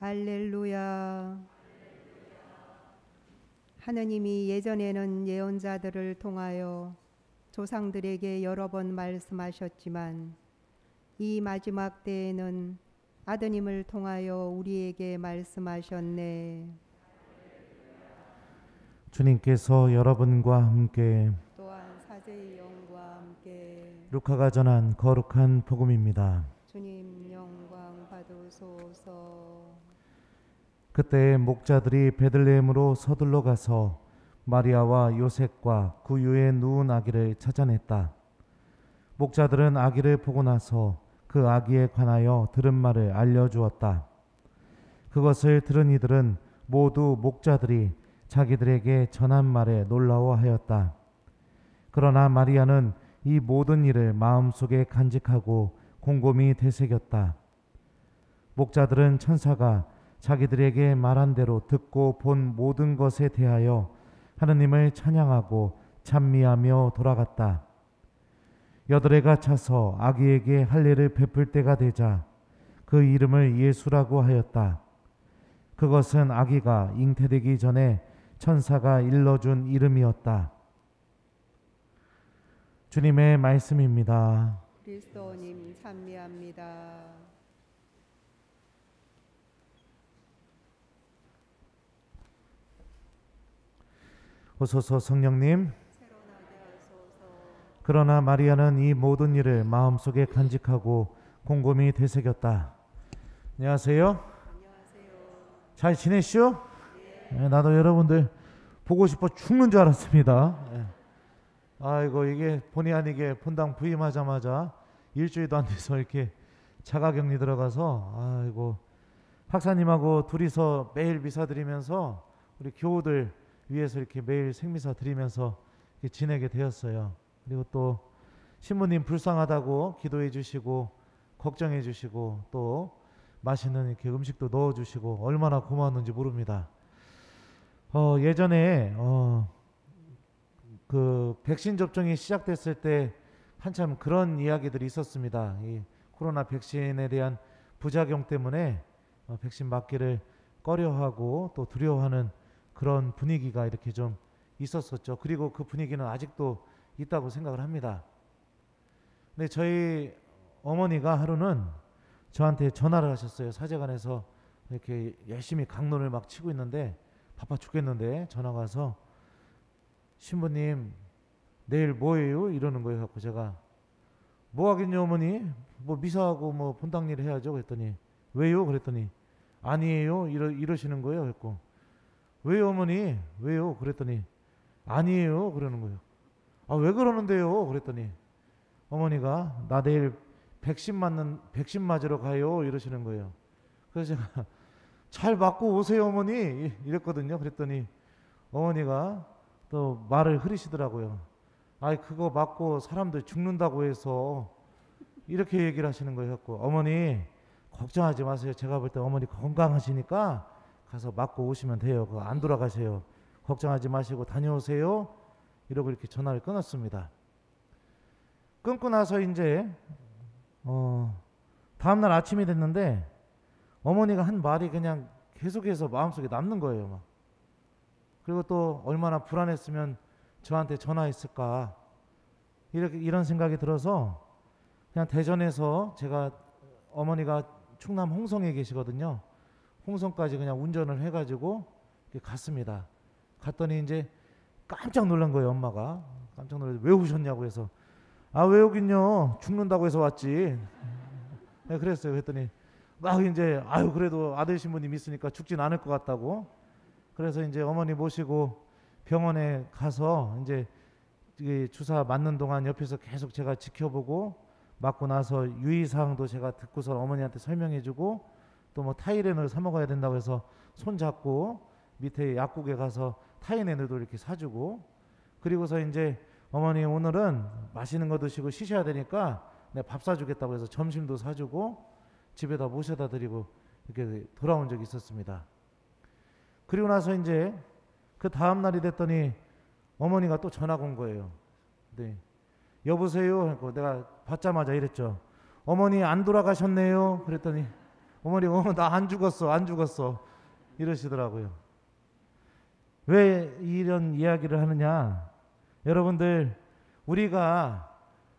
할렐루야. 하느님이 예전에는 예언자들을 통하여 조상들에게 여러 번 말씀하셨지만 이 마지막 때에는 아드님을 통하여 우리에게 말씀하셨네. 주님께서 여러분과 함께 또한 사제의 영과 함께 루카가 전한 거룩한 복음입니다. 주님 영광 받으소서. 그때 목자들이 베들레헴으로 서둘러 가서 마리아와 요셉과 구유에 누운 아기를 찾아냈다. 목자들은 아기를 보고 나서 그 아기에 관하여 들은 말을 알려주었다. 그것을 들은 이들은 모두 목자들이 자기들에게 전한 말에 놀라워하였다. 그러나 마리아는 이 모든 일을 마음속에 간직하고 곰곰이 되새겼다. 목자들은 천사가 자기들에게 말한 대로 듣고 본 모든 것에 대하여 하느님을 찬양하고 찬미하며 돌아갔다. 여드레가 차서 아기에게 할례를 베풀 때가 되자 그 이름을 예수라고 하였다. 그것은 아기가 잉태되기 전에 천사가 일러준 이름이었다. 주님의 말씀입니다. 그리스도님 찬미합니다. 오소서 성령님. 그러나 마리아는 이 모든 일을 마음속에 간직하고 곰곰이 되새겼다. 안녕하세요. 안녕하세요. 잘 지내시오? 네, 나도 여러분들 보고 싶어 죽는 줄 알았습니다. 네. 아이고 이게 본의 아니게 본당 부임하자마자 일주일도 안 돼서 이렇게 자가격리 들어가서 아이고 박사님하고 둘이서 매일 미사 드리면서 우리 교우들 위해서 이렇게 매일 생미사 드리면서 이렇게 지내게 되었어요. 그리고 또 신부님 불쌍하다고 기도해 주시고 걱정해 주시고 또 맛있는 이렇게 음식도 넣어 주시고 얼마나 고마웠는지 모릅니다. 예전에 그 백신 접종이 시작됐을 때 한참 그런 이야기들이 있었습니다. 이 코로나 백신에 대한 부작용 때문에 백신 맞기를 꺼려하고 또 두려워하는 그런 분위기가 이렇게 좀 있었었죠. 그리고 그 분위기는 아직도 있다고 생각을 합니다. 근데 저희 어머니가 하루는 저한테 전화를 하셨어요. 사제관에서 이렇게 열심히 강론을 막 치고 있는데 바빠 죽겠는데 전화가 와서 신부님 내일 뭐예요? 이러는 거예요. 갖고 제가 뭐 하겠냐 어머니? 뭐 미사하고 뭐 본당일 해야죠. 그랬더니 왜요? 그랬더니 아니에요. 이러시는 거예요. 그랬고 왜요 어머니? 왜요? 그랬더니 아니에요. 그러는 거예요. 아 왜 그러는데요? 그랬더니 어머니가 나 내일 백신 맞으러 가요. 이러시는 거예요. 그래서 제가 잘 맞고 오세요 어머니 이랬거든요. 그랬더니 어머니가 또 말을 흐리시더라고요. 아이 그거 맞고 사람들 죽는다고 해서 이렇게 얘기를 하시는 거예요. 어머니 걱정하지 마세요. 제가 볼 때 어머니 건강하시니까 가서 맞고 오시면 돼요. 그거 안 돌아가세요. 걱정하지 마시고 다녀오세요. 이러고 이렇게 전화를 끊었습니다. 끊고 나서 이제 다음날 아침이 됐는데 어머니가 한 말이 그냥 계속해서 마음속에 남는 거예요. 막. 그리고 또 얼마나 불안했으면 저한테 전화했을까 이런 생각이 들어서 그냥 대전에서 제가 어머니가 충남 홍성에 계시거든요. 홍성까지 그냥 운전을 해가지고 갔습니다. 갔더니 이제 깜짝 놀란 거예요. 엄마가 깜짝 놀라서 왜 오셨냐고 해서 아 왜 오긴요 죽는다고 해서 왔지. 네, 그랬어요. 그랬더니 막 이제 아유 그래도 아들 신부님 있으니까 죽진 않을 것 같다고. 그래서 이제 어머니 모시고 병원에 가서 이제 주사 맞는 동안 옆에서 계속 제가 지켜보고 맞고 나서 유의사항도 제가 듣고서 어머니한테 설명해주고 또 뭐 타이레놀 사 먹어야 된다고 해서 손 잡고 밑에 약국에 가서 타이레놀도 이렇게 사주고 그리고서 이제 어머니 오늘은 맛있는 거 드시고 쉬셔야 되니까 내가 밥 사주겠다고 해서 점심도 사주고 집에다 모셔다 드리고 이렇게 돌아온 적이 있었습니다. 그리고 나서 이제 그 다음 날이 됐더니 어머니가 또 전화가 온 거예요. 네. 여보세요? 하고 내가 받자마자 이랬죠. 어머니 안 돌아가셨네요. 그랬더니 어머니가 나 안 죽었어, 안 죽었어 이러시더라고요. 왜 이런 이야기를 하느냐? 여러분들, 우리가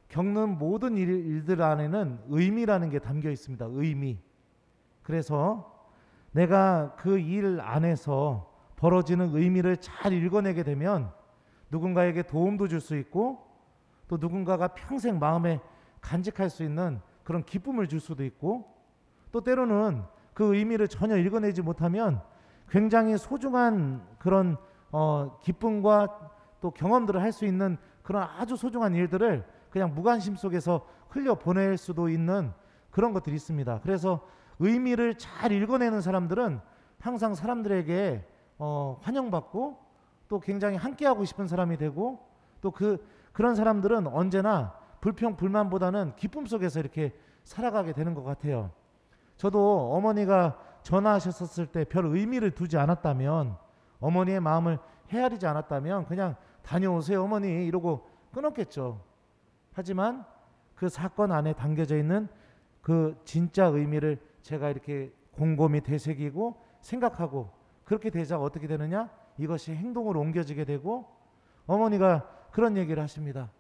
겪는 모든 일들 안에는 의미라는 게 담겨 있습니다. 의미. 그래서 내가 그 일 안에서 벌어지는 의미를 잘 읽어내게 되면 누군가에게 도움도 줄 수 있고 또 누군가가 평생 마음에 간직할 수 있는 그런 기쁨을 줄 수도 있고, 또 때로는 그 의미를 전혀 읽어내지 못하면 굉장히 소중한 그런 기쁨과 또 경험들을 할 수 있는 그런 아주 소중한 일들을 그냥 무관심 속에서 흘려 보낼 수도 있는 그런 것들이 있습니다. 그래서 의미를 잘 읽어내는 사람들은 항상 사람들에게 환영받고 또 굉장히 함께하고 싶은 사람이 되고, 또 그런 사람들은 언제나 불평 불만보다는 기쁨 속에서 이렇게 살아가게 되는 것 같아요. 저도 어머니가 전화하셨을 때 별 의미를 두지 않았다면, 어머니의 마음을 헤아리지 않았다면 그냥 다녀오세요 어머니 이러고 끊었겠죠. 하지만 그 사건 안에 담겨져 있는 그 진짜 의미를 제가 이렇게 곰곰이 되새기고 생각하고, 그렇게 되자 어떻게 되느냐? 이것이 행동으로 옮겨지게 되고, 어머니가 그런 얘기를 하십니다.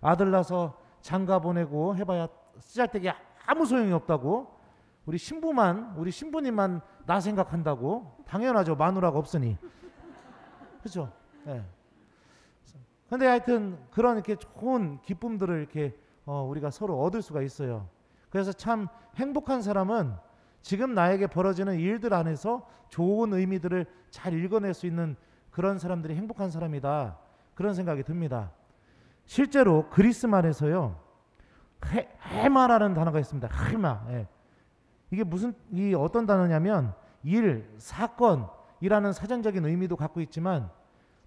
아들 낳아서 장가 보내고 해봐야 쓰잘데기 아무 소용이 없다고. 우리 신부님만 나 생각한다고. 당연하죠. 마누라가 없으니. 그렇죠? 네. 근데 하여튼 그런 이렇게 좋은 기쁨들을 이렇게 우리가 서로 얻을 수가 있어요. 그래서 참 행복한 사람은 지금 나에게 벌어지는 일들 안에서 좋은 의미들을 잘 읽어낼 수 있는 그런 사람들이 행복한 사람이다. 그런 생각이 듭니다. 실제로 그리스 말에서요, 해마라는 단어가 있습니다. 해마. 예. 이게 이 어떤 단어냐면 일, 사건이라는 사전적인 의미도 갖고 있지만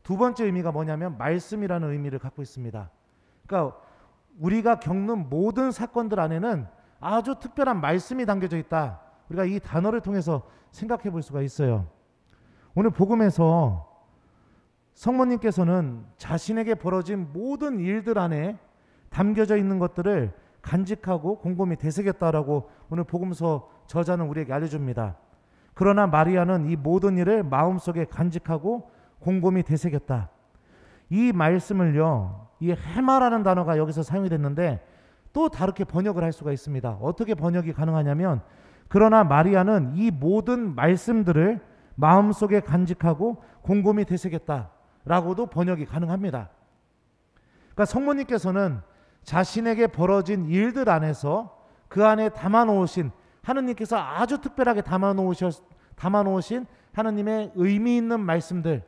두 번째 의미가 뭐냐면 말씀이라는 의미를 갖고 있습니다. 그러니까 우리가 겪는 모든 사건들 안에는 아주 특별한 말씀이 담겨져 있다. 우리가 이 단어를 통해서 생각해 볼 수가 있어요. 오늘 복음에서 성모님께서는 자신에게 벌어진 모든 일들 안에 담겨져 있는 것들을 간직하고 곰곰이 되새겼다라고 오늘 복음서 저자는 우리에게 알려줍니다. 그러나 마리아는 이 모든 일을 마음속에 간직하고 곰곰이 되새겼다. 이 말씀을요, 이 해마라는 단어가 여기서 사용이 됐는데 또 다르게 번역을 할 수가 있습니다. 어떻게 번역이 가능하냐면, 그러나 마리아는 이 모든 말씀들을 마음속에 간직하고 곰곰이 되새겼다라고도 번역이 가능합니다. 그러니까 성모님께서는 자신에게 벌어진 일들 안에서 그 안에 담아놓으신, 하느님께서 아주 특별하게 담아놓으신 하느님의 의미 있는 말씀들,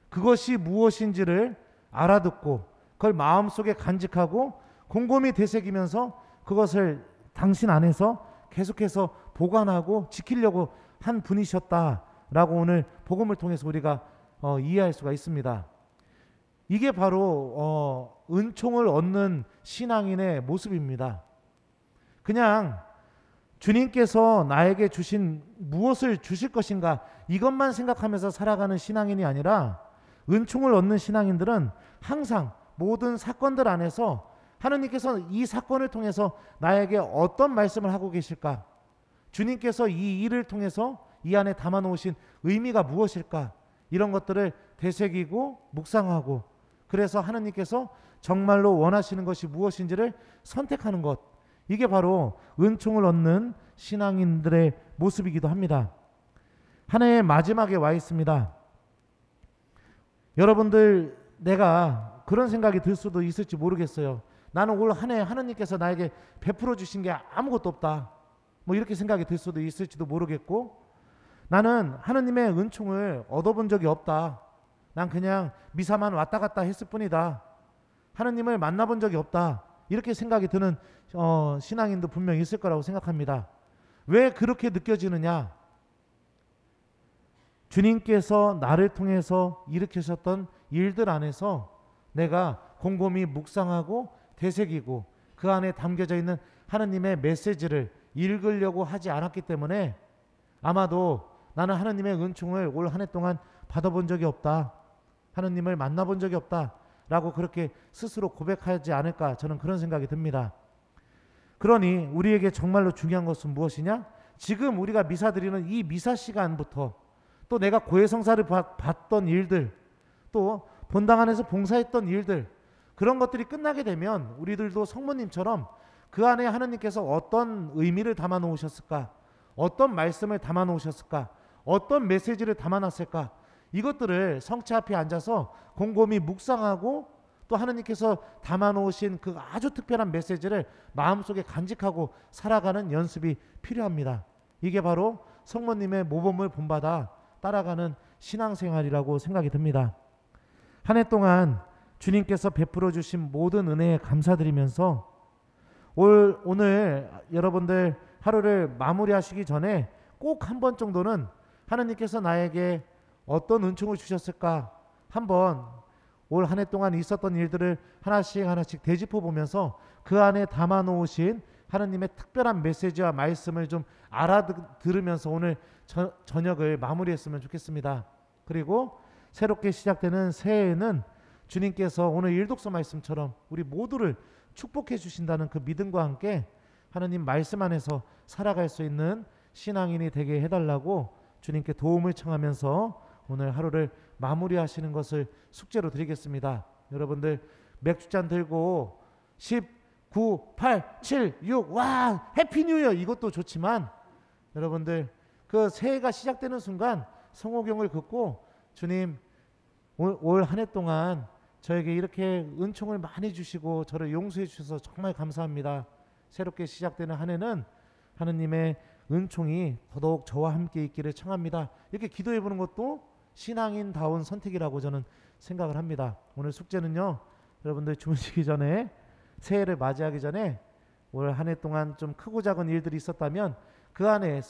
그것이 무엇인지를 알아듣고 그걸 마음속에 간직하고 곰곰이 되새기면서 그것을 당신 안에서 계속해서 보관하고 지키려고 한 분이셨다라고 오늘 복음을 통해서 우리가 이해할 수가 있습니다. 이게 바로 은총을 얻는 신앙인의 모습입니다. 그냥 주님께서 나에게 주신 무엇을 주실 것인가 이것만 생각하면서 살아가는 신앙인이 아니라, 은총을 얻는 신앙인들은 항상 모든 사건들 안에서 하느님께서 이 사건을 통해서 나에게 어떤 말씀을 하고 계실까, 주님께서 이 일을 통해서 이 안에 담아놓으신 의미가 무엇일까, 이런 것들을 되새기고 묵상하고, 그래서 하느님께서 정말로 원하시는 것이 무엇인지를 선택하는 것, 이게 바로 은총을 얻는 신앙인들의 모습이기도 합니다. 한 해의 마지막에 와 있습니다. 여러분들, 내가 그런 생각이 들 수도 있을지 모르겠어요. 나는 올 한 해 하느님께서 나에게 베풀어 주신 게 아무것도 없다, 뭐 이렇게 생각이 들 수도 있을지도 모르겠고, 나는 하느님의 은총을 얻어본 적이 없다, 난 그냥 미사만 왔다 갔다 했을 뿐이다, 하느님을 만나본 적이 없다, 이렇게 생각이 드는 신앙인도 분명히 있을 거라고 생각합니다. 왜 그렇게 느껴지느냐? 주님께서 나를 통해서 일으키셨던 일들 안에서 내가 곰곰이 묵상하고 되새기고 그 안에 담겨져 있는 하느님의 메시지를 읽으려고 하지 않았기 때문에 아마도 나는 하느님의 은총을 올 한 해 동안 받아본 적이 없다, 하느님을 만나본 적이 없다 라고 그렇게 스스로 고백하지 않을까, 저는 그런 생각이 듭니다. 그러니 우리에게 정말로 중요한 것은 무엇이냐? 지금 우리가 미사 드리는 이 미사 시간부터 또 내가 고해성사를 봤던 일들, 또 본당 안에서 봉사했던 일들, 그런 것들이 끝나게 되면 우리들도 성모님처럼 그 안에 하느님께서 어떤 의미를 담아 놓으셨을까, 어떤 말씀을 담아 놓으셨을까, 어떤 메시지를 담아 놨을까, 이것들을 성체 앞에 앉아서 곰곰이 묵상하고 또 하느님께서 담아 놓으신 그 아주 특별한 메시지를 마음속에 간직하고 살아가는 연습이 필요합니다. 이게 바로 성모님의 모범을 본받아 따라가는 신앙생활이라고 생각이 듭니다. 한 해 동안 주님께서 베풀어 주신 모든 은혜에 감사드리면서 오늘 여러분들 하루를 마무리하시기 전에 꼭 한 번 정도는 하나님께서 나에게 어떤 은총을 주셨을까 한번 올 한 해 동안 있었던 일들을 하나씩 되짚어 보면서 그 안에 담아 놓으신 하나님의 특별한 메시지와 말씀을 좀 알아들으면서 오늘 저녁을 마무리했으면 좋겠습니다. 그리고 새롭게 시작되는 새해에는 주님께서 오늘 일독서 말씀처럼 우리 모두를 축복해 주신다는 그 믿음과 함께 하나님 말씀 안에서 살아갈 수 있는 신앙인이 되게 해달라고 주님께 도움을 청하면서 오늘 하루를 마무리하시는 것을 숙제로 드리겠습니다. 여러분들 맥주잔 들고 10, 9, 8, 7, 6 와 해피 뉴 이어 이것도 좋지만 여러분들 그 새해가 시작되는 순간 성호경을 긋고 주님 올 한 해 동안 저에게 이렇게 은총을 많이 주시고 저를 용서해 주셔서 정말 감사합니다. 새롭게 시작되는 한 해는 하느님의 은총이 더더욱 저와 함께 있기를 청합니다. 이렇게 기도해 보는 것도 신앙인다운 선택이라고 저는 생각을 합니다. 오늘 숙제는요, 여러분들 주무시기 전에 새해를 맞이하기 전에 올 한 해 동안 좀 크고 작은 일들이 있었다면 그 안에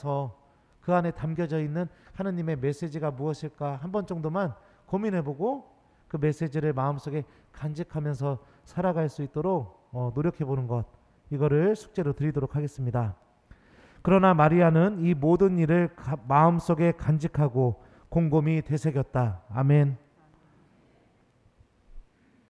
담겨져 있는 하느님의 메시지가 무엇일까 한 번 정도만 고민해보고 그 메시지를 마음속에 간직하면서 살아갈 수 있도록 노력해보는 것, 이거를 숙제로 드리도록 하겠습니다. 그러나 마리아는 이 모든 일을 마음속에 간직하고 곰곰이 되새겼다. 아멘.